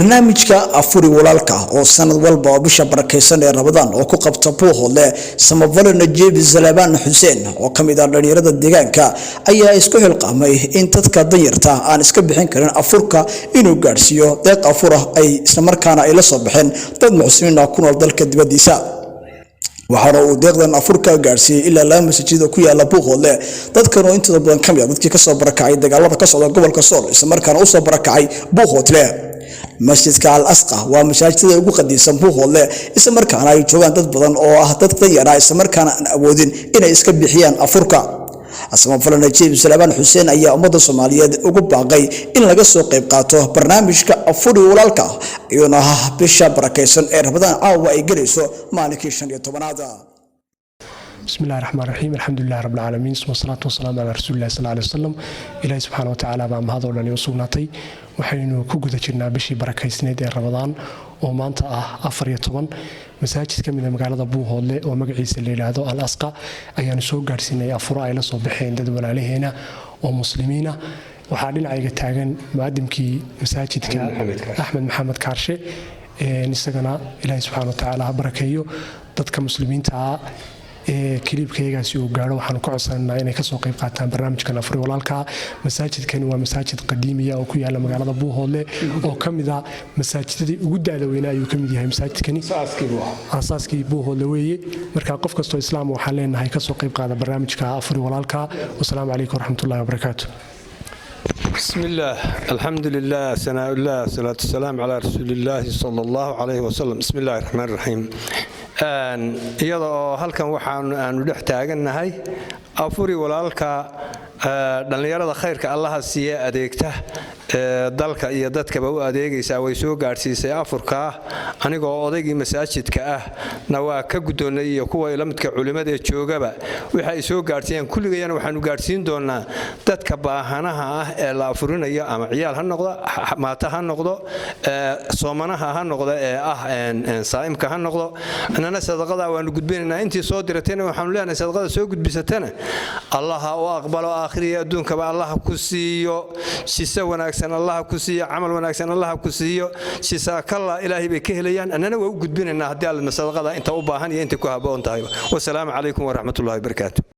barnaamijka afuri walaalka oo sanad walba oo bisha barakeysan ee Ramadaan oo ku qabta Buuhoodle Samafalo Najiib Zalabaan Xuseen oo kamid ah dhalinyarada deegaanka ayaa isku xilqaamay in dadka danyarta aan iska bixin karin afurka inuu gaarsiiyo deeq afur ah ay isla markaana ay la soo bixin dad muxsiniin ah ku nool dalka dibadiisa waxaana uu deeqdan afurka gaarsiiyay ilaa laba masjid oo ku yaala Buuhoodle dadkan oo inta badan kamid ah dadkii ka soo barakacay dagaalada ka socda gobolka Sool isla markaana u soo barakacay Buuhoodle masjidka Al-Asqa waa masaajidda ugu qadiimsan Buuhoodle isla markaana ay joogaan dad badan oo ah dad danyar ah isla markaana aan awoodin inay iska bixiyaan afurka Samafalo Najiib Zalabaan Xuseen ayaa ummadda Soomaaliyeed ugu baaqay in laga soo qayb qaato barnaamijka afuri walaalka iyadoo bisha barakeysan ee Ramadaan caawa ay galayso maalinkii 15aad بسم الله الرحمن الرحيم الحمد لله رب العالمين والصلاة والسلام على رسول الله صلى الله عليه وسلم إلهي سبحانه وتعالى بام هذا ولن يوصلناتي وحينو كوجد جرنا بشي بركة سنة رمضان ومانتا أفر يطبن مساجد كم من مقالة Buuhoodle ومقعيس الليل هذا الأسقى أيان سوق جالسين أفرا إلى صباحين ددول عليه هنا ومسلمين وحالين عيقة تاجن مقدم كي مساجد أحمد محمد كارشي نستغنى إلهي سبحانه وتعالى بركيه ضد كمسلمين تاع كليبكaygaasi uu gaaro waxaan ku codsanaynaa inay ka soo qayb qaataan barnaamijkan afuri walaalka masaajidkan waa masaajid qadiimi ah oo ku yaala magaalada Buuhoodle oo kamid ah masaajidadii ugu daada weynaa ayuu kamid yahay masaajidkani asaaskii Buuhoodle weeye marka qof kasto islaam waxa leenahay ka soo qayb qaada barnaamijka afuri walaalka wassalaamu calaykum waraxmatullaahi wabarakaatuh بسم الله الحمد لله ثناء الله والصلاة والسلام على رسول الله صلى الله عليه وسلم بسم الله الرحمن الرحيم iyadoo halkan waxaan dhex taaganahay afuri walaalka dhalinyarada khayrka Allah siiya adeegta dalka iyo dadkaba u adeegaysa way soo gaarsiisay afurka anigoo odaygii masaajidka ah na waa ka gudoonay iyo kuwa ilamidka culimada ee joogaba waxa ay soo gaarsiiyeen kulligayna waxaan u gaarsiin doonaa dadka baahanaha ah ee la afurinayo ama ciyaal ha noqdo maata ha noqdo soomanaha ha noqdo ee ah saa'imka ha noqdo anana sadaqada waan gudbinaynaa intii soo diratayna waxaan leenahay sadaqada soo gudbisatana Allah ha u aqbalo aakhiriya adduunkaba Allah ku siiyo shisa wanaagsan Allah ku siiyo amal wanaagsan Allah ku siiyo shisa kala ilaahi bay ka helayaan anana waa u gudbinaynaa hadii alla sadaqada inta u baahan iyo inta ku haboon tahay wassalaamu calaykum wa rahmatullaahi wa barakaatuh